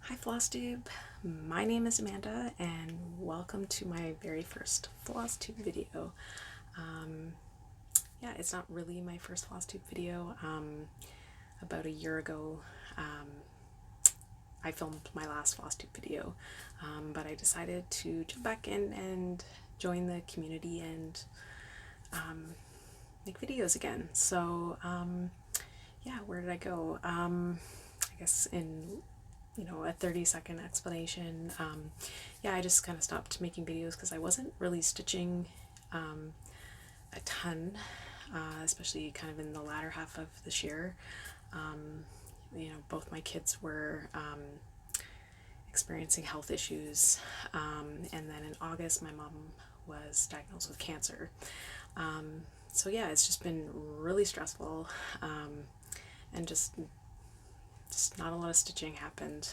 Hi Flosstube, my name is Amanda and welcome to my very first Flosstube video. Yeah, it's not really my first Flosstube video. About a year ago, I filmed my last Flosstube video, but I decided to jump back in and join the community and make videos again. So yeah, where did I go? I guess in a 30-second explanation. Yeah, I just kind of stopped making videos because I wasn't really stitching a ton, especially kind of in the latter half of this year. Both my kids were experiencing health issues, and then in August, my mom was diagnosed with cancer. So yeah, it's just been really stressful, and just not a lot of stitching happened.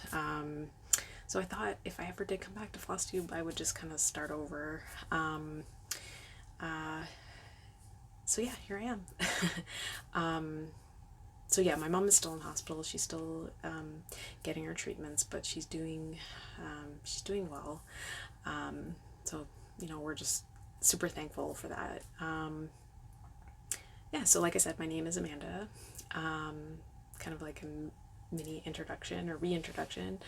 So I thought if I ever did come back to Flosstube, I would just kind of start over. So yeah, here I am. So yeah, my mom is still in hospital. She's still getting her treatments, but she's doing well. So we're just super thankful for that. Yeah, so like I said, my name is Amanda. Kind of like a mini introduction or reintroduction.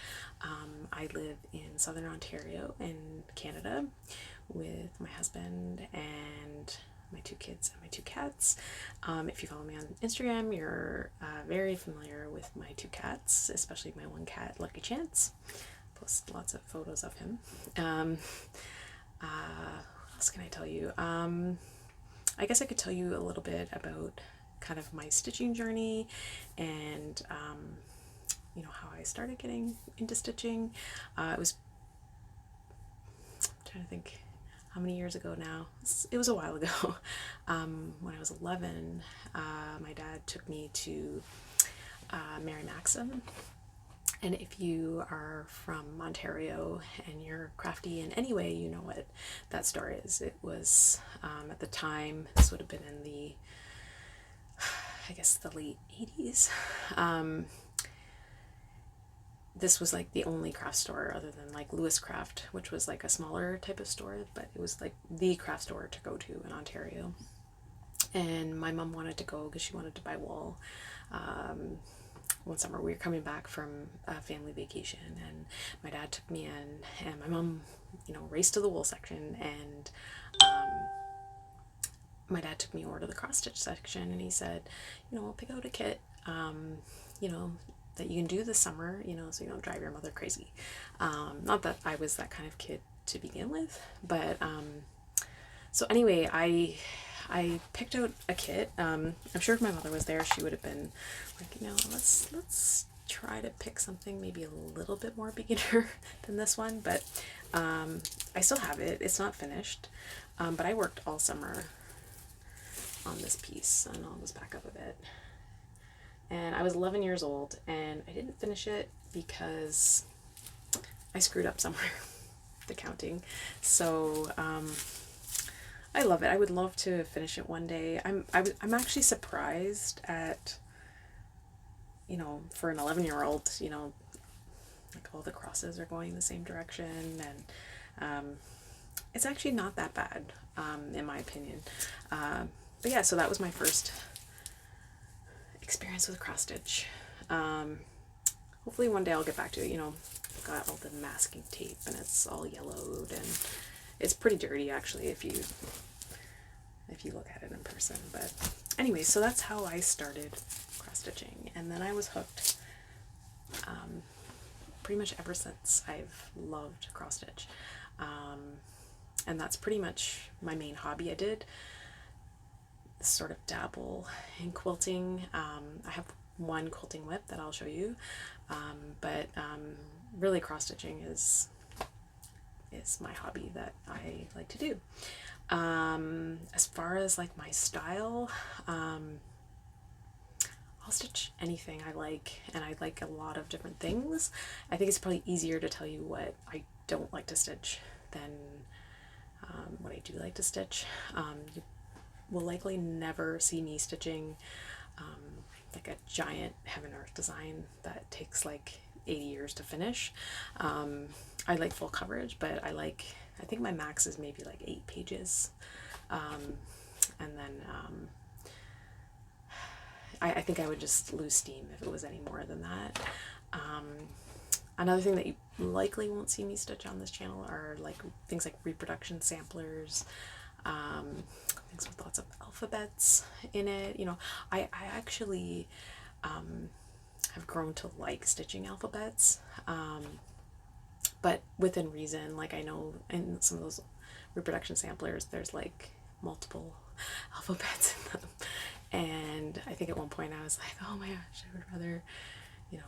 I live in southern Ontario in Canada with my husband and my two kids and my two cats. If you follow me on Instagram, you're very familiar with my two cats, especially my one cat, Lucky Chance. Post lots of photos of him. What else can I tell you? I guess I could tell you a little bit about kind of my stitching journey and how I started getting into stitching. It was, I'm trying to think how many years ago now. It was a while ago. When I was 11, my dad took me to Mary Maxim. And if you are from Ontario and you're crafty in any way, you know what that store is. It was, at the time, this would have been in the, I guess, the late 80s. This was like the only craft store other than like Lewis Craft, which was like a smaller type of store, but it was like the craft store to go to in Ontario. And my mom wanted to go because she wanted to buy wool. One summer we were coming back from a family vacation and my dad took me in and my mom, raced to the wool section and my dad took me over to the cross stitch section and he said, we'll pick out a kit, that you can do this summer, so you don't drive your mother crazy. Not that I was that kind of kid to begin with, but so anyway, I picked out a kit. I'm sure if my mother was there, she would have been like, let's try to pick something maybe a little bit more beginner than this one. But I still have it. It's not finished, but I worked all summer on this piece, and I'll just back up a bit. And I was 11 years old, and I didn't finish it because I screwed up somewhere, the counting. So I love it. I would love to finish it one day. I'm actually surprised at, for an 11-year-old, like all the crosses are going the same direction, and it's actually not that bad, in my opinion. But yeah, so that was my first experience with cross stitch. Hopefully one day I'll get back to it. I've got all the masking tape and it's all yellowed and it's pretty dirty actually if you look at it in person. But anyway, so that's how I started cross stitching, and then I was hooked. Pretty much ever since I've loved cross stitch, and that's pretty much my main hobby. I did sort of dabble in quilting. I have one quilting WIP that I'll show you, but really cross stitching is my hobby that I like to do. As far as like my style, I'll stitch anything I like, and I like a lot of different things. I think it's probably easier to tell you what I don't like to stitch than what I do like to stitch. You will likely never see me stitching like a giant heaven earth design that takes like 80 years to finish. I like full coverage, but I think my max is maybe like 8 pages. And then I think I would just lose steam if it was any more than that. Another thing that you likely won't see me stitch on this channel are like things like reproduction samplers, things with lots of alphabets in it. You know, I actually have grown to like stitching alphabets, but within reason. Like I know in some of those reproduction samplers there's like multiple alphabets in them, and I think at one point I was like, oh my gosh, I would rather, you know,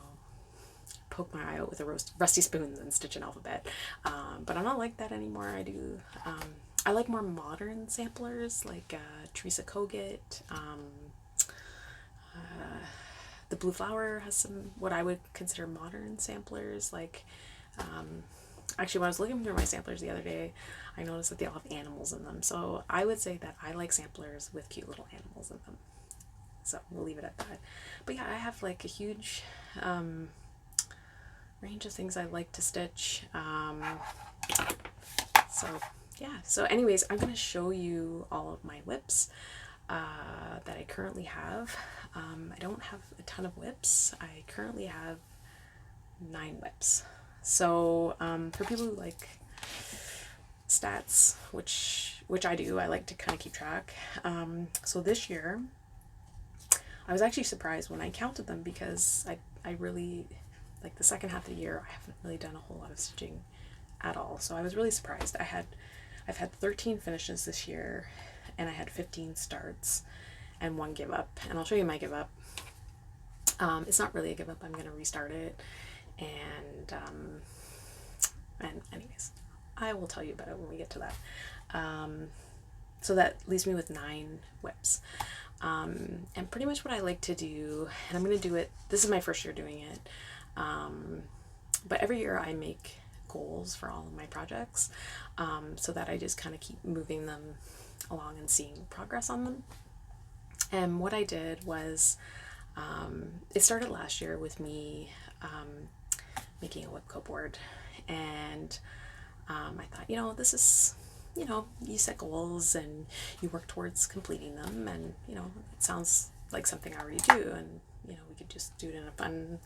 poke my eye out with a rusty spoon than stitch an alphabet. But I'm not like that anymore. I like more modern samplers, like Teresa Kogut. The Blue Flower has some what I would consider modern samplers. Like, actually, when I was looking through my samplers the other day, I noticed that they all have animals in them. So I would say that I like samplers with cute little animals in them. So we'll leave it at that. But yeah, I have like a huge range of things I like to stitch. So yeah, so anyways, I'm gonna show you all of my WIPs that I currently have. I don't have a ton of WIPs. I currently have 9 WIPs. So for people who like stats, which I do, I like to kind of keep track. So this year I was actually surprised when I counted them, because I really, like the second half of the year, I haven't really done a whole lot of stitching at all. So I was really surprised. I've had 13 finishes this year, and I had 15 starts and 1 give up. And I'll show you my give up. It's not really a give up. I'm going to restart it. And anyways, I will tell you about it when we get to that. So that leaves me with 9 WIPs. And pretty much what I like to do, and I'm going to do it, this is my first year doing it, but every year I make goals for all of my projects, so that I just kind of keep moving them along and seeing progress on them. And what I did was, it started last year with me making a WIPCO board, and I thought, you know, this is, you know, you set goals and you work towards completing them, and, you know, it sounds like something I already do, and, you know, we could just do it in a fun,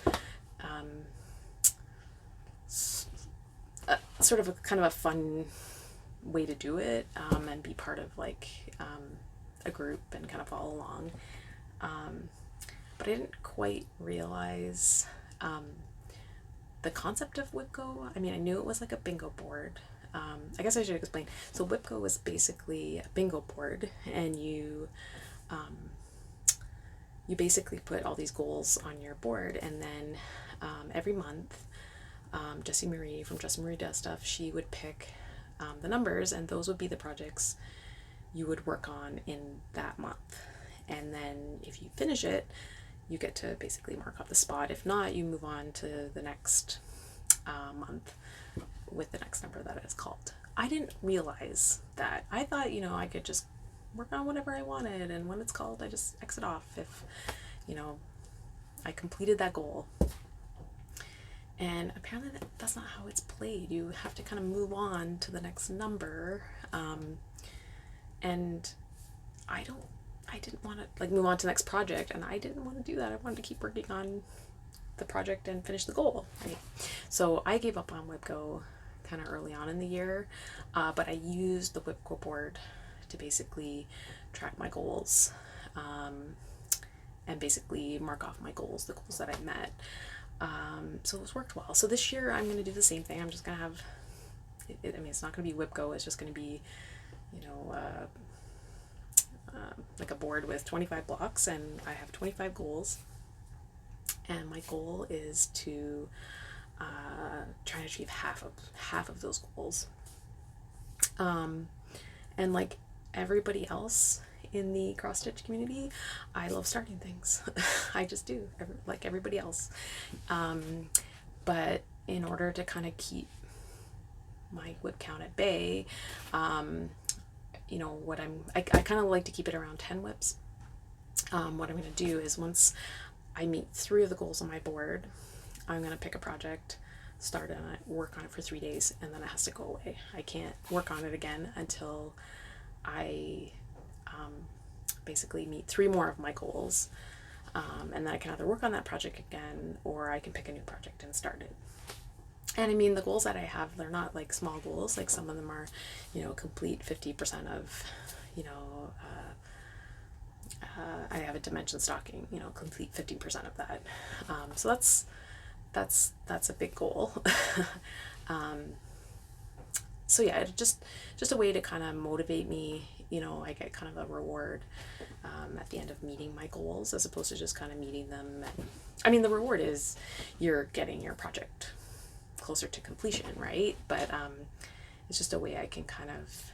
sort of a kind of a fun way to do it, and be part of like a group and kind of follow along. But I didn't quite realize the concept of WIPCO. I mean, I knew it was like a bingo board. I guess I should explain. So WIPCO was basically a bingo board, and you basically put all these goals on your board, and then every month, Jessie Marie from Jessie Marie Does Stuff, she would pick the numbers, and those would be the projects you would work on in that month. And then if you finish it, you get to basically mark off the spot. If not, you move on to the next month with the next number that is called. I didn't realize that. I thought, you know, I could just work on whatever I wanted, and when it's called, I just exit off if, you know, I completed that goal. And apparently that's not how it's played. You have to kind of move on to the next number. And I didn't want to like move on to the next project, and I didn't want to do that. I wanted to keep working on the project and finish the goal. Right? So I gave up on WIPCO kind of early on in the year, but I used the WIPCO board to basically track my goals, and basically mark off my goals, the goals that I met. So it's worked well. So this year I'm going to do the same thing. I'm just going to have, I mean, it's not going to be WIPCO. It's just going to be, you know, like a board with 25 blocks, and I have 25 goals. And my goal is to try to achieve half of those goals. And like everybody else in the cross stitch community, I love starting things. I just do, like everybody else. But in order to kind of keep my WIP count at bay, you know, I kind of like to keep it around 10 WIPs. What I'm going to do is, once I meet 3 of the goals on my board, I'm going to pick a project, start on it, work on it for 3 days, and then it has to go away. I can't work on it again until I basically meet 3 more of my goals. And then I can either work on that project again, or I can pick a new project and start it. And I mean, the goals that I have, they're not like small goals. Like some of them are, you know, complete 50% of, you know, I have a dimension stocking, you know, complete 50% of that. So that's a big goal. So yeah, just a way to kind of motivate me. You know, I get kind of a reward at the end of meeting my goals, as opposed to just kind of meeting them. And, I mean, the reward is you're getting your project closer to completion, right? But it's just a way I can kind of,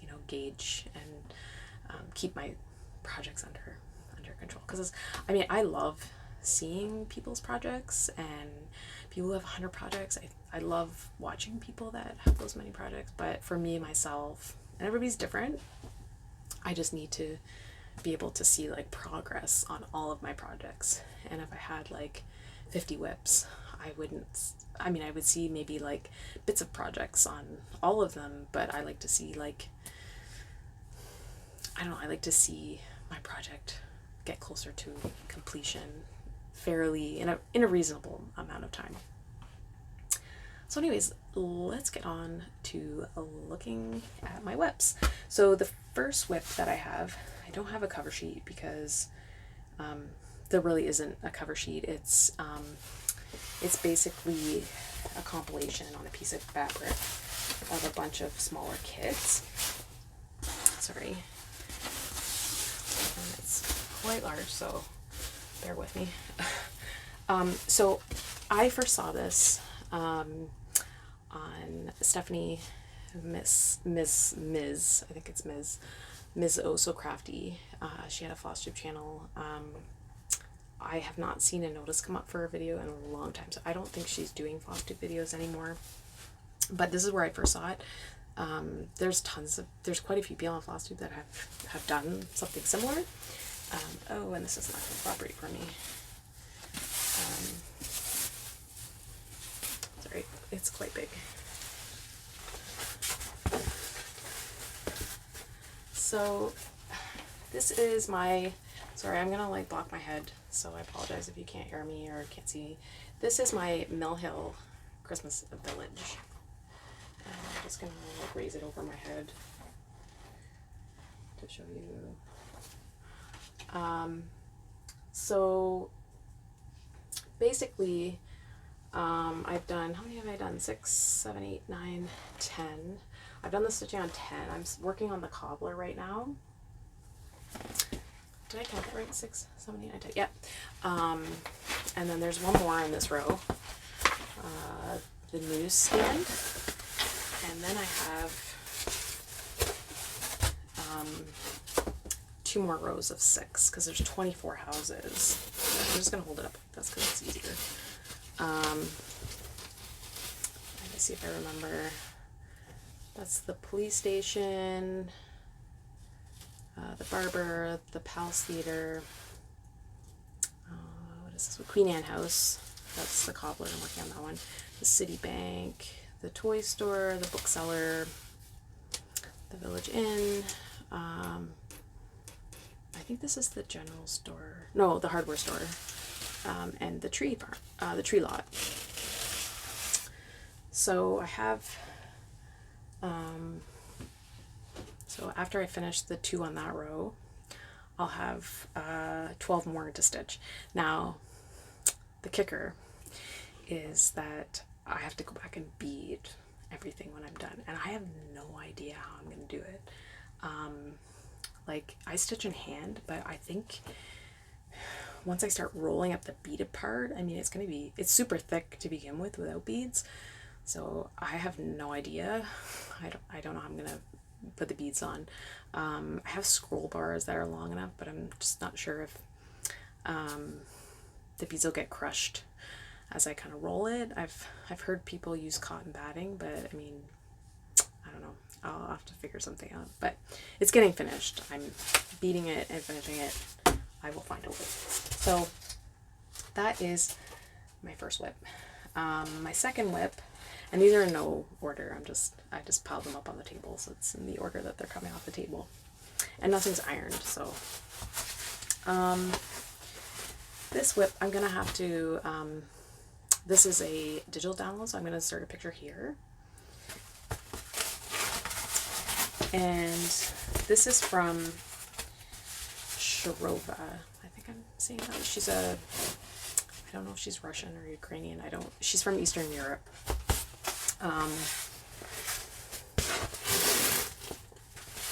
you know, gauge and keep my projects under control. Because I mean, I love seeing people's projects, and people who have 100 projects. I love watching people that have those many projects. But for me, myself, and everybody's different, I just need to be able to see like progress on all of my projects. And if I had like 50 WIPs, I would see maybe like bits of projects on all of them, but I like to see like, I don't know, I like to see my project get closer to completion fairly in a reasonable amount of time. So anyways, let's get on to looking at my WIPs. So the first WIP that I have, I don't have a cover sheet because there really isn't a cover sheet. It's basically a compilation on a piece of fabric of a bunch of smaller kits. Sorry. And it's quite large, so bear with me. So I first saw this on Stephanie Ms. I think it's Ms. Oh So Crafty. She had a Flosstube channel. I have not seen a notice come up for a video in a long time, so I don't think she's doing Flosstube videos anymore. But this is where I first saw it. There's quite a few people on Flosstube that have done something similar. Oh, and this is not going to cooperate for me. Sorry, it's quite big. So this is my, sorry, I'm gonna like block my head, so I apologize if you can't hear me or can't see me. This is my Mill Hill Christmas village. And I'm just gonna like raise it over my head to show you. So basically, I've done, how many have I done? 6, 7, 8, 9, 10. I've done the stitching on 10. I'm working on the cobbler right now. Did I count that right? 6, 7, 8, 9, 10. Yep. And then there's one more in this row. The newsstand. And then I have 2 more rows of 6, because there's 24 houses. I'm just going to hold it up like this because it's easier. Let me see if I remember. That's the police station, the barber, the Palace Theater, what is this? Queen Anne House. That's the cobbler. I'm working on that one. The City Bank, the toy store, the bookseller, the Village Inn. I think this is the general store. No, the hardware store. And the tree farm, the tree lot. So I have, so after I finish the 2 on that row, I'll have 12 more to stitch. Now, the kicker is that I have to go back and bead everything when I'm done, and I have no idea how I'm going to do it. Like, I stitch in hand, but I think once I start rolling up the beaded part, I mean, it's super thick to begin with without beads. So I have no idea. I don't know how I'm going to put the beads on. I have scroll bars that are long enough, but I'm just not sure if the beads will get crushed as I kind of roll it. I've heard people use cotton batting, but I mean, I don't know. I'll have to figure something out. But it's getting finished. I'm beating it and finishing it. I will find a way. So that is my first WIP. My second WIP, and these are in no order, I just piled them up on the table, so it's in the order that they're coming off the table. And nothing's ironed, so this WIP I'm gonna have to this is a digital download, so I'm gonna insert a picture here. And this is from Sharova. I think I'm saying that. She's I don't know if she's Russian or Ukrainian. She's from Eastern Europe.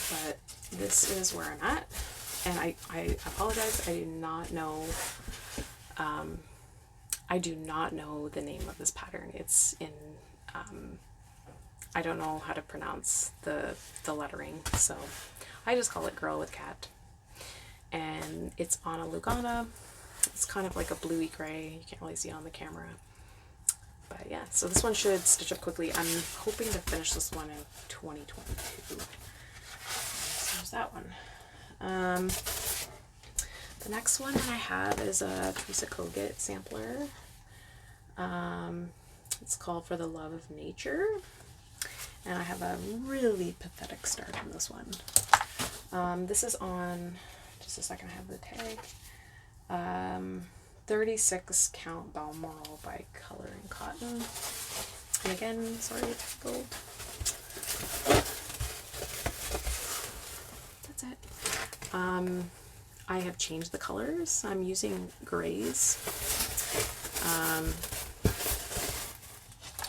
But this is where I'm at. And I apologize, I do not know the name of this pattern. It's in, I don't know how to pronounce the lettering, so I just call it Girl with Cat. And it's on a Lugana. It's kind of like a bluey gray. You can't really see it on the camera. But yeah, so this one should stitch up quickly. I'm hoping to finish this one in 2022. So there's that one. The next one that I have is a Teresa Kogut sampler. It's called For the Love of Nature. And I have a really pathetic start on this one. This is on, just a second, I have the tag. 36 count Balmoral by Color and Cotton. And again, sorry it's gold. That's it. I have changed the colors. I'm using grays. I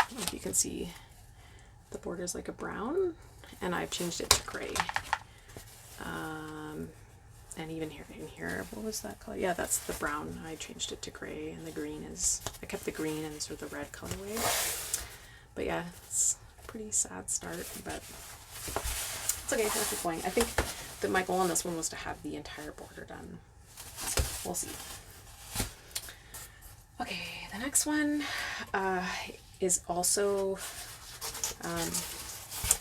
don't know if you can see the border's like a brown, and I've changed it to gray. And even here, what was that color? Yeah, that's the brown. I changed it to gray, and the green is, I kept the green and sort of the red colorway. But yeah, it's a pretty sad start, but it's okay, I'll keep going. I think that my goal on this one was to have the entire border done. We'll see. Okay, the next one is also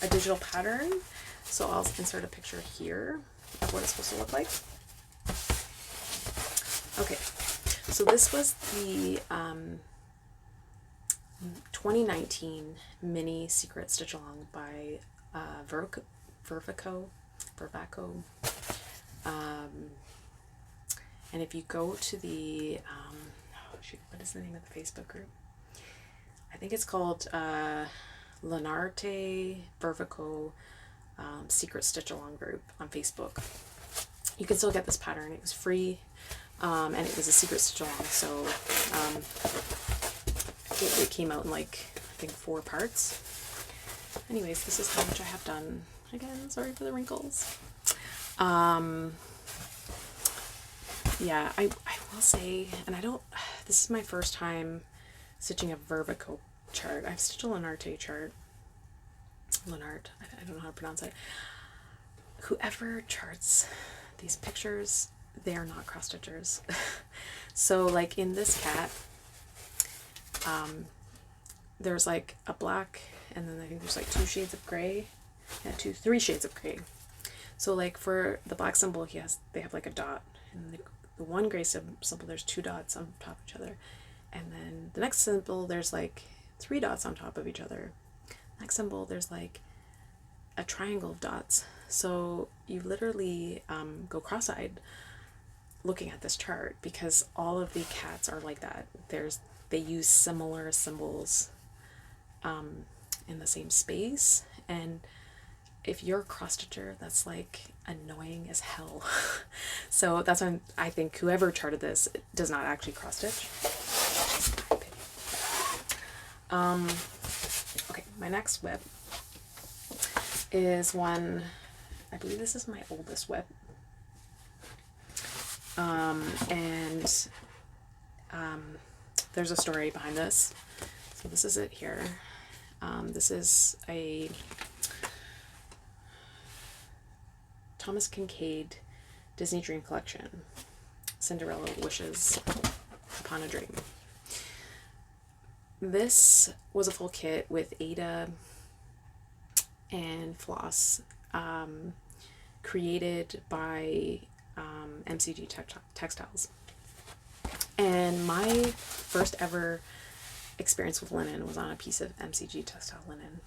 a digital pattern. So I'll insert a picture here of what it's supposed to look like. Okay, so this was the 2019 mini secret stitch along by Vervaco. And if you go to the, what is the name of the Facebook group? I think it's called Lenarte Vervaco Secret Stitch Along group on Facebook. You can still get this pattern. It was free, and it was a secret stitch along, so it came out in like, I think 4 parts. Anyways, this is how much I have done. Again, sorry for the wrinkles. Yeah, I will say, and this is my first time stitching a Vervaco chart. I've stitched a Lenarte chart. Lenart, I don't know how to pronounce it. Whoever charts these pictures, they are not cross stitchers. So like in this cat, there's like a black, and then I think there's like 2 shades of gray, yeah, 3 shades of gray. So like for the black symbol, they have like a dot, and the one gray symbol, there's 2 dots on top of each other, and then the next symbol, there's like 3 dots on top of each other. Next symbol, there's like a triangle of dots. So you literally go cross-eyed looking at this chart, because all of the cats are like that. They use similar symbols in the same space, and if you're a cross-stitcher, that's like annoying as hell. So that's when I think whoever charted this does not actually cross-stitch. Okay, my next WIP is one, I believe this is my oldest WIP. There's a story behind this. So this is it here. This is a Thomas Kincaid Disney Dream Collection, Cinderella Wishes Upon a Dream. This was a full kit with Ada and floss, created by MCG Textiles. And my first ever experience with linen was on a piece of MCG textile linen.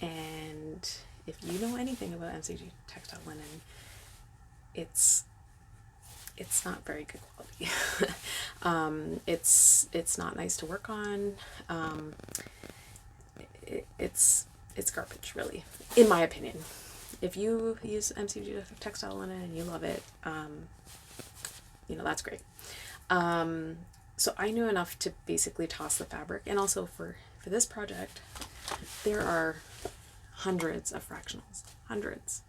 And if you know anything about MCG textile linen, it's not very good quality. It's not nice to work on. It's garbage, really, in my opinion. If you use MCG textile linen and you love it, you know, that's great. So I knew enough to basically toss the fabric. And also for this project, there are hundreds of fractionals, hundreds.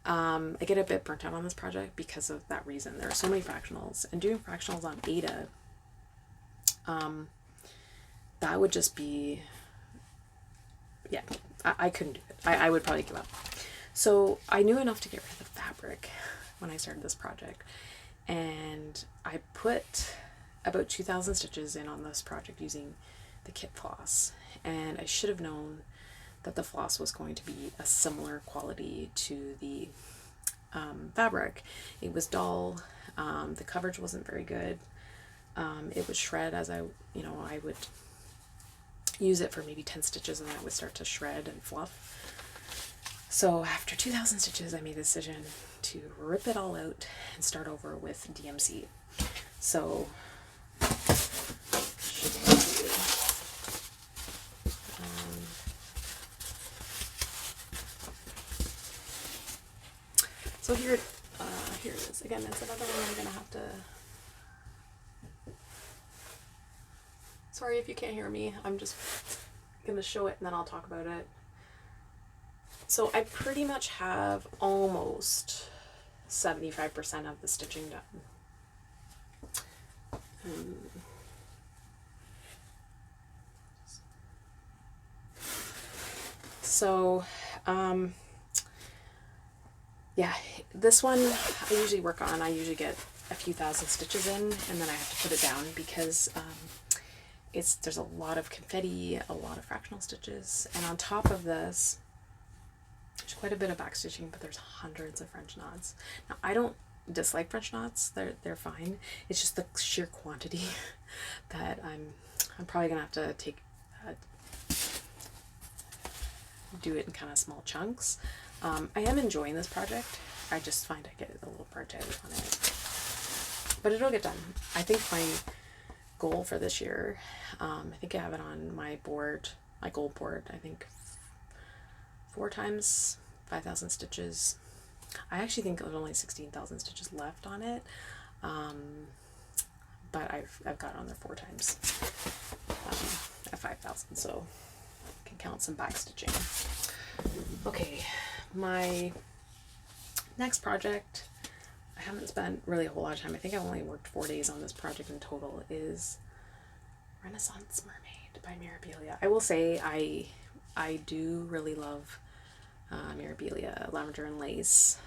I get a bit burnt out on this project because of that reason. There are so many fractionals, and doing fractionals on Ada, that would just be, yeah, I couldn't do it. I would probably give up. So I knew enough to get rid of the fabric when I started this project, and I put about 2,000 stitches in on this project using the kit floss, and I should have known that the floss was going to be a similar quality to the fabric. It was dull, the coverage wasn't very good, it would shred as I would use it for maybe 10 stitches and then it would start to shred and fluff. So after 2,000 stitches, I made a decision to rip it all out and start over with DMC. So so here it is. Again, it's another one I'm gonna have to. Sorry if you can't hear me. I'm just gonna show it and then I'll talk about it. So I pretty much have almost 75% of the stitching done. So, yeah, this one I usually work on. I usually get a few thousand stitches in, and then I have to put it down because there's a lot of confetti, a lot of fractional stitches, and on top of this, there's quite a bit of back stitching, but there's hundreds of French knots. Now, I don't dislike French knots; they're fine. It's just the sheer quantity that I'm probably gonna have to take do it in kind of small chunks. I am enjoying this project. I just find I get a little burnt out on it, but it'll get done. I think my goal for this year, I think I have it on my board, my goal board. I think 4 times 5,000 stitches. I actually think there's only 16,000 stitches left on it, but I've got it on there 4 times at 5,000, so I can count some back stitching. Okay, my next project, I haven't spent really a whole lot of time. I think I've only worked 4 days on this project in total, is Renaissance Mermaid by Maribelia. I will say I do really love Mirabilia, lavender and lace.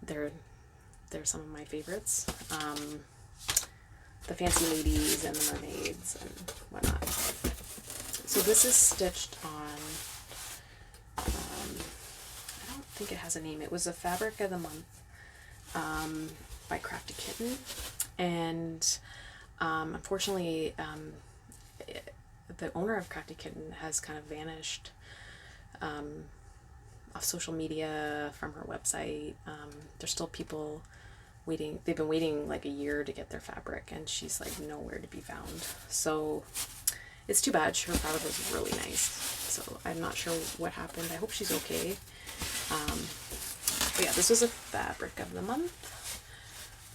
They're some of my favorites. The fancy ladies and the mermaids and whatnot. So this is stitched on, I don't think it has a name. It was a fabric of the month by Crafty Kitten, and unfortunately the owner of Crafty Kitten has kind of vanished off social media, from her website. There's still people waiting. They've been waiting like a year to get their fabric, and she's like nowhere to be found. So it's too bad. Her fabric was really nice. So I'm not sure what happened. I hope she's okay. But yeah, this was a fabric of the month,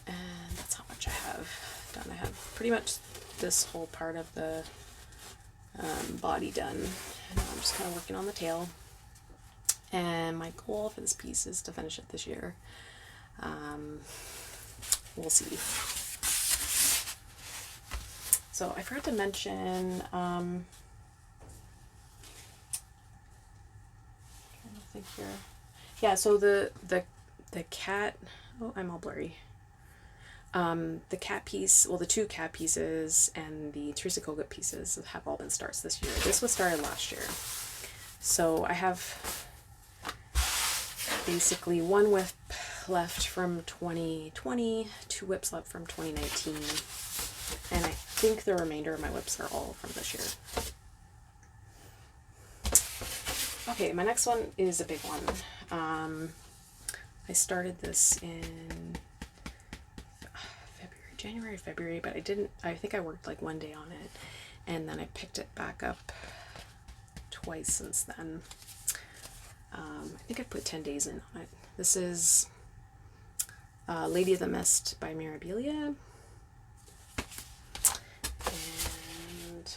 and that's how much I have done. I have pretty much this whole part of the body done, and now I'm just kind of working on the tail. And my goal for this piece is to finish it this year. We'll see. So I forgot to mention, trying to think here. Yeah, so the cat, oh, I'm all blurry. The cat piece, well, the 2 cat pieces and the Teresa Kogut pieces have all been starts this year. This was started last year. So I have basically one with left from 2020, 2 WIPs left from 2019, and I think the remainder of my WIPs are all from this year. Okay, my next one is a big one. I started this in January, February, but I think I worked like 1 day on it, and then I picked it back up twice since then. I think I put 10 days in on it. This is Lady of the Mist by Maribelia. And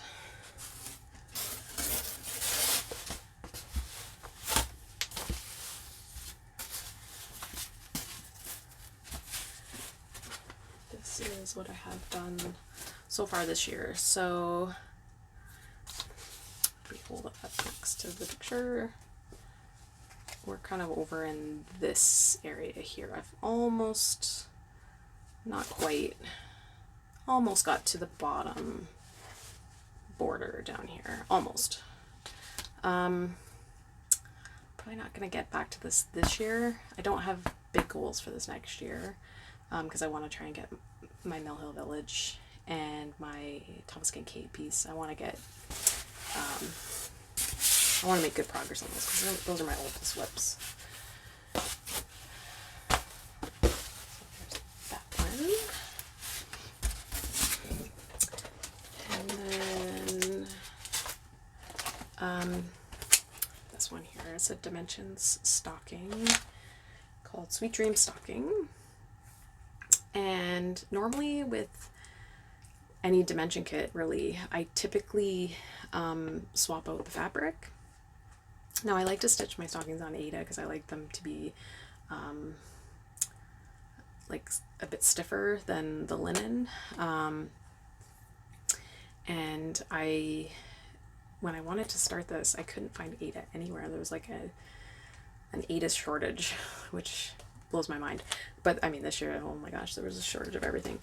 this is what I have done so far this year. So we hold it up next to the picture. We're kind of over in this area here. I've almost, not quite, almost got to the bottom border down here. Almost. Probably not going to get back to this year. I don't have big goals for this next year because I want to try and get my Mill Hill Village and my Thomas Kincaid piece. I want to get I want to make good progress on those because those are my oldest WIPs. So that one. And then this one here is a Dimensions stocking called Sweet Dream Stocking. And normally with any dimension kit, really, I typically swap out the fabric. Now I like to stitch my stockings on Aida because I like them to be like a bit stiffer than the linen. And when I wanted to start this, I couldn't find Aida anywhere. There was like an Aida shortage, which blows my mind. But I mean, this year, oh my gosh, there was a shortage of everything.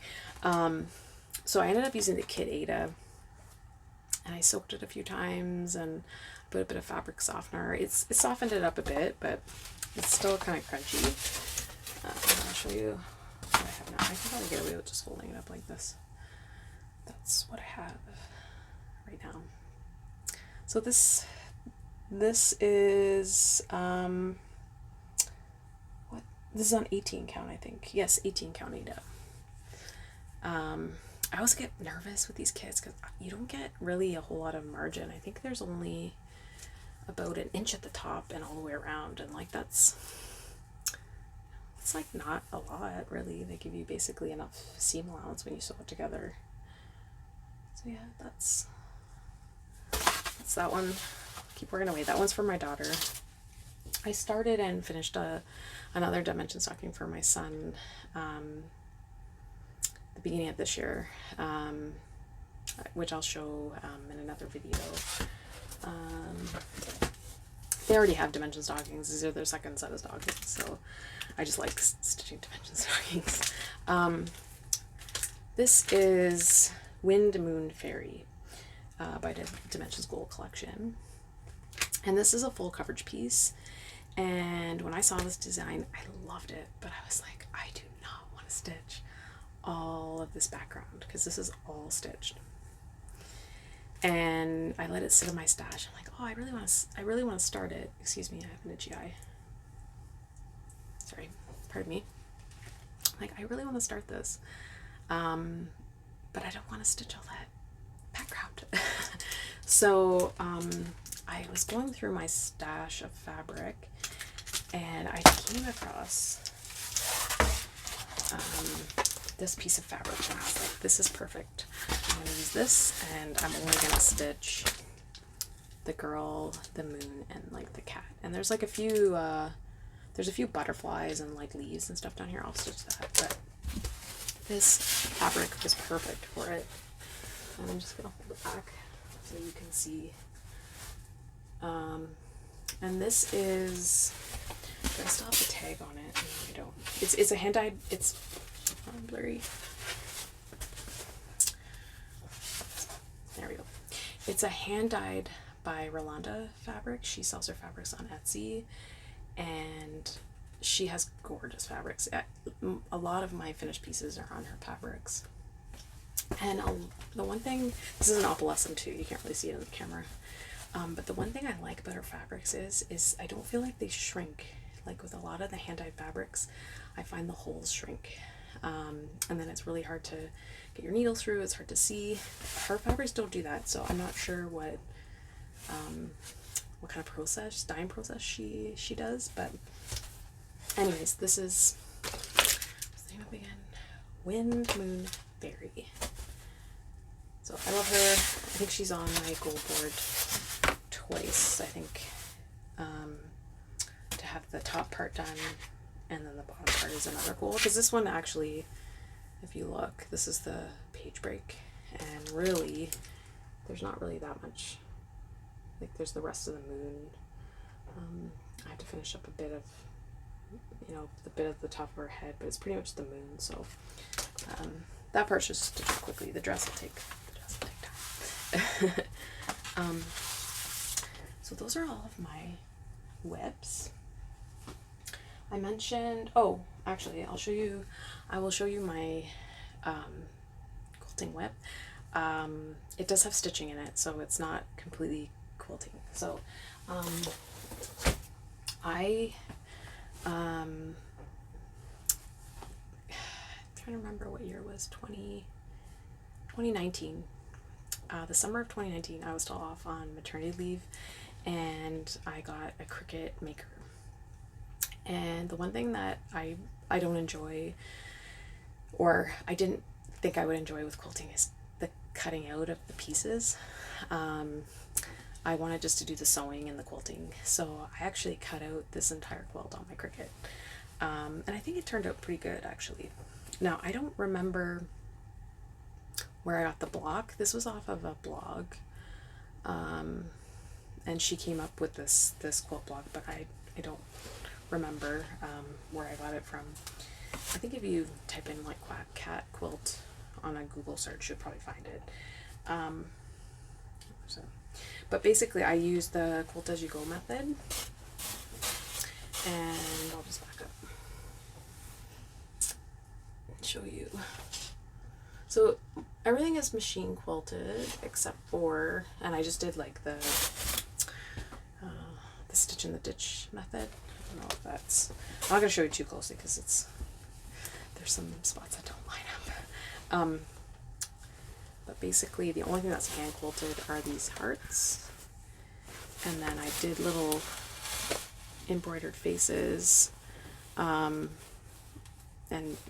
So I ended up using the kit Aida, and I soaked it a few times and put a bit of fabric softener. It softened it up a bit, but it's still kind of crunchy. I'll show you what I have now. I can probably get away with just holding it up like this. That's what I have right now. So this is what? This is on 18 count, I think. Yes, 18 count Aida. I always get nervous with these kits because you don't get really a whole lot of margin. I think there's only about 1 inch at the top and all the way around, and like it's like not a lot really. They give you basically enough seam allowance when you sew it together. So yeah, that's that one. Keep working away. That one's for my daughter. I started and finished another dimension stocking for my son the beginning of this year, which I'll show in another video. They already have dimension stockings. These are their second set of stockings, so I just like stitching dimension stockings. This is Wind Moon Fairy by the Dimensions Gold Collection, and this is a full coverage piece. And when I saw this design, I loved it, but I was like, I do not want to stitch all of this background because this is all stitched. And I let it sit in my stash. I'm like, oh, I really want to start it. Excuse me, I have an itchy eye. Sorry, pardon me. Like, I really want to start this, but I don't want to stitch all that background. So I was going through my stash of fabric, and I came across this piece of fabric, and I was like, this is perfect. I'm going to use this, and I'm only going to stitch the girl, the moon, and like the cat. And there's like a few butterflies and like leaves and stuff down here. I'll stitch that, but this fabric was perfect for it. And I'm just going to hold it back so you can see. And this is, do I still have the tag on it? No, I don't. It's a hand-dyed, it's blurry. There we go. It's a hand-dyed by Rolanda fabric. She sells her fabrics on Etsy, and she has gorgeous fabrics. A lot of my finished pieces are on her fabrics. And the one thing, this is an opalescent too, you can't really see it in the camera, but the one thing I like about her fabrics is I don't feel like they shrink. Like with a lot of the hand-dyed fabrics, I find the holes shrink, and then it's really hard to get your needle through, it's hard to see. Her fabrics don't do that, so I'm not sure what kind of process, dyeing process she does, but anyways, this is, what's the name of it again? Wind Moon Fairy. So I love her. I think she's on my goal board twice, I think, to have the top part done, and then the bottom part is another goal, because this one actually, if you look, this is the page break, and really there's not really that much, like there's the rest of the moon. I have to finish up a bit of, you know, the bit of the top of her head, but it's pretty much the moon, so that part's just to do quickly. The dress will take time. So those are all of my WIPs. I mentioned, oh, actually, I will show you my quilting WIP. It does have stitching in it, so it's not completely quilting. So I'm trying to remember what year it was, 2019. The summer of 2019, I was still off on maternity leave, and I got a Cricut maker. And the one thing that I don't enjoy, or I didn't think I would enjoy with quilting, is the cutting out of the pieces. I wanted just to do the sewing and the quilting, so I actually cut out this entire quilt on my Cricut, and I think it turned out pretty good, actually. Now, I don't remember where I got the block. This was off of a blog, and she came up with this quilt blog, but I don't remember where I got it from. I think if you type in like quack cat quilt on a Google search, you'll probably find it. But basically I use the quilt as you go method, and I'll just back up and show you. So everything is machine quilted except for, and I just did like the stitch in the ditch method. I don't know if that's, I'm not going to show you too closely because there's some spots that don't line up. But basically the only thing that's hand quilted are these hearts, and then I did little embroidered faces and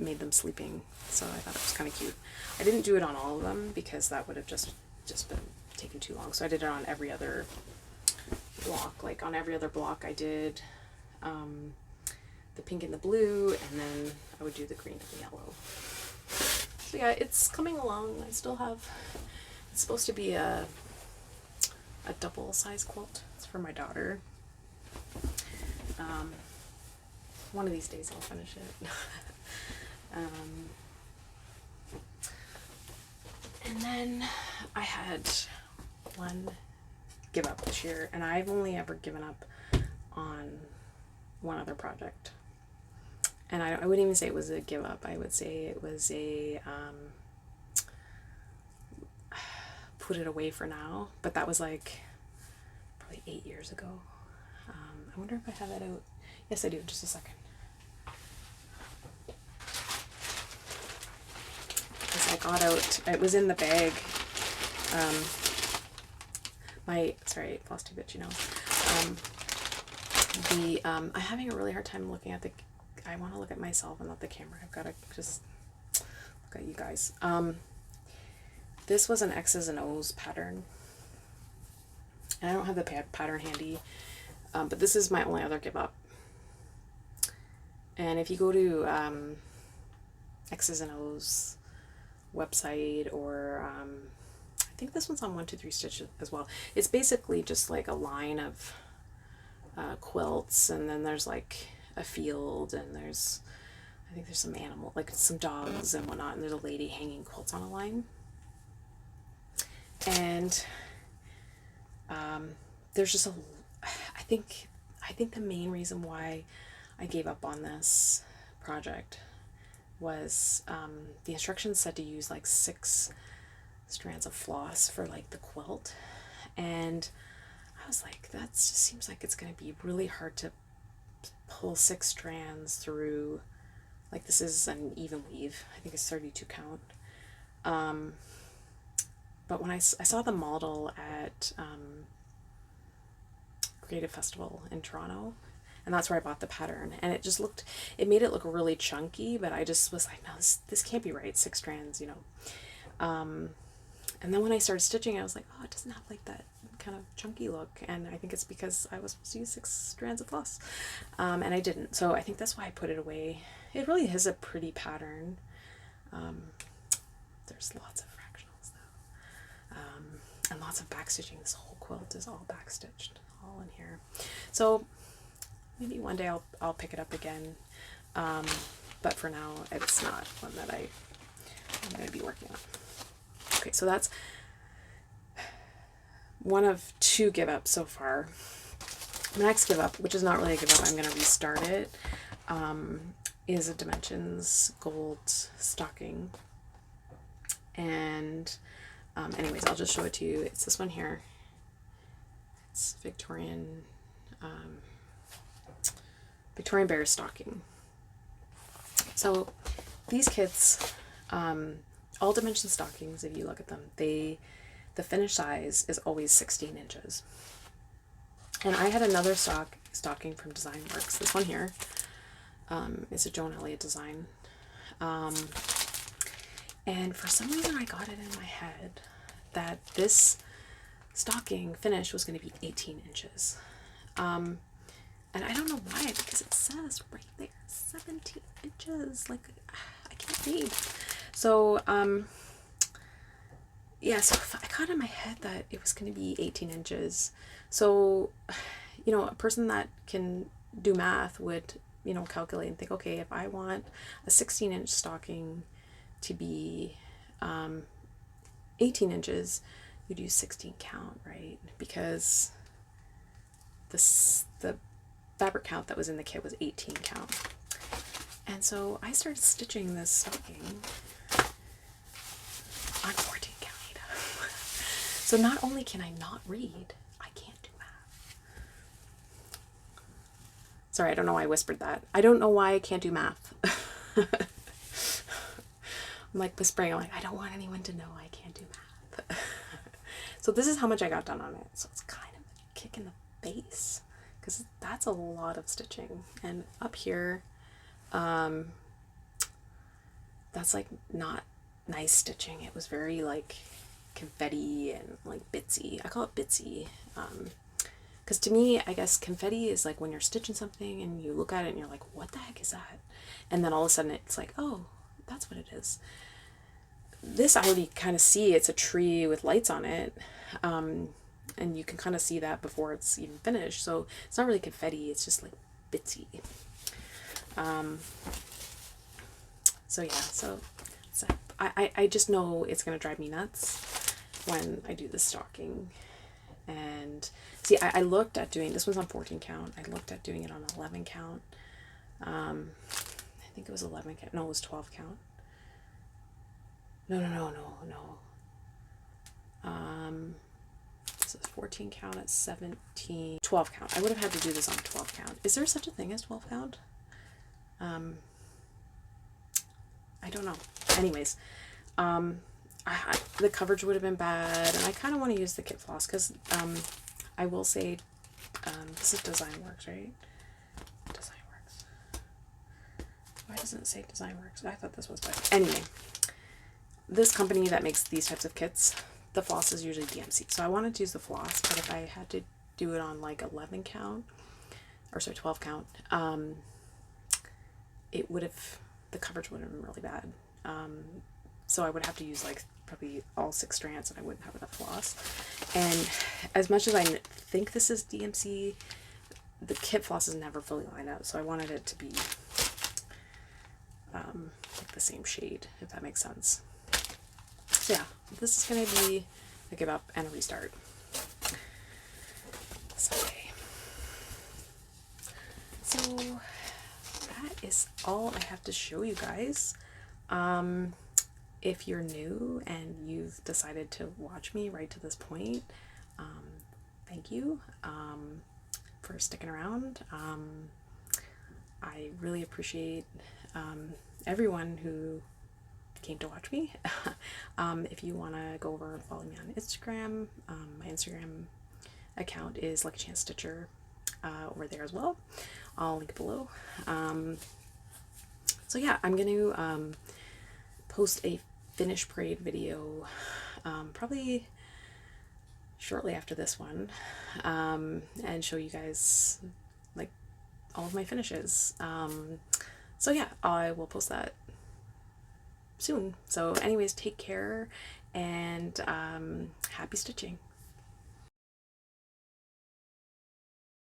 made them sleeping, so I thought it was kind of cute. I didn't do it on all of them because that would have just been taking too long, so I did it on every other block. Like on every other block I did the pink and the blue, and then I would do the green and the yellow. So yeah, it's coming along. I still have, it's supposed to be a double size quilt. It's for my daughter. One of these days I'll finish it. And then I had one give up this year, and I've only ever given up on one other project. And I wouldn't even say it was a give up. I would say it was a put it away for now. But that was like probably 8 years ago. I wonder if I have that out. Yes, I do. Just a second. Because I got out, it was in the bag. Sorry, Flosstube itchy nose. I'm having a really hard time looking at I want to look at myself and not the camera. I've got to just look at you guys. This was an X's and O's pattern, and I don't have the pattern handy, but this is my only other give up. And if you go to X's and O's website, or I think this one's on 123 Stitch as well. It's basically just like a line of quilts, and then there's like a field, and I think there's some animal, like some dogs and whatnot, and there's a lady hanging quilts on a line. And there's just I think the main reason why I gave up on this project was the instructions said to use like 6 strands of floss for like the quilt, and I was like, that just seems like it's going to be really hard to pull 6 strands through. Like, this is an even weave. I think it's 32 count. But when I saw the model at Creative Festival in Toronto, and that's where I bought the pattern, and it just looked, it made it look really chunky, but I just was like, no, this can't be right, 6 strands, you know. And then when I started stitching, I was like, oh, it doesn't have like that kind of chunky look, and I think it's because I was supposed to use 6 strands of floss, and I didn't, so I think that's why I put it away. It really is a pretty pattern. There's lots of fractionals though, and lots of backstitching. This whole quilt is all backstitched, all in here. So maybe one day I'll pick it up again, but for now it's not one that I'm going to be working on. Okay, so that's one of 2 give ups so far. The next give up, which is not really a give up, I'm going to restart it, is a Dimensions gold stocking. And anyways, I'll just show it to you. It's this one here. It's Victorian Bear stocking. So these kits, all Dimension stockings, if you look at them, the finished size is always 16 inches. And I had another stocking from Design Works. This one here is a Joan Elliott design. And for some reason I got it in my head that this stocking finish was going to be 18 inches. And I don't know why, because it says right there 17 inches. Like, I can't read. So, yeah, so I got in my head that it was going to be 18 inches. So, you know, a person that can do math would, you know, calculate and think, okay, if I want a 16-inch stocking to be 18 inches, you'd use 16 count, right? Because the fabric count that was in the kit was 18 count. And so I started stitching this stocking on 14 count. So not only can I not read, I can't do math. Sorry, I don't know why I whispered that. I don't know why I can't do math. I'm like whispering, I'm like, I don't want anyone to know I can't do math. So this is how much I got done on it. So it's kind of a kick in the face, because that's a lot of stitching. And up here, that's like not nice stitching. It was very like confetti and like bitsy. I call it bitsy. Because to me, I guess confetti is like when you're stitching something and you look at it and you're like, what the heck is that? And then all of a sudden it's like, oh, that's what it is. This I already kind of see. It's a tree with lights on it. And you can kind of see that before it's even finished. So it's not really confetti. It's just like bitsy. So yeah, so I just know it's going to drive me nuts when I do the stocking. And see, I looked at doing, this one's on 14 count. I looked at doing it on 11 count. I think it was 11 count. No, it was 12 count. No. This is 14 count at 17, 12 count. I would have had to do this on 12 count. Is there such a thing as 12 count? I don't know. Anyways, the coverage would have been bad, and I kind of want to use the kit floss because I will say this is Design Works, right? Design Works. Why doesn't it say Design Works? I thought this was better. Anyway, this company that makes these types of kits, the floss is usually DMC. So I wanted to use the floss, but if I had to do it on like 11 count, or sorry, 12 count, it would have, the coverage would have been really bad. So I would have to use like probably all 6 strands and I wouldn't have enough floss. And as much as I think this is DMC, the kit floss is never fully lined up. So I wanted it to be like the same shade, if that makes sense. So yeah, this is going to be a give up and a restart. Someday. So is all I have to show you guys. If you're new and you've decided to watch me right to this point, thank you for sticking around. I really appreciate everyone who came to watch me. If you want to go over and follow me on Instagram, my Instagram account is Lucky Chance Stitcher over there as well. I'll link it below. So yeah, I'm going to post a finish parade video probably shortly after this one, and show you guys like all of my finishes. So yeah, I will post that soon. So anyways, take care, and happy stitching.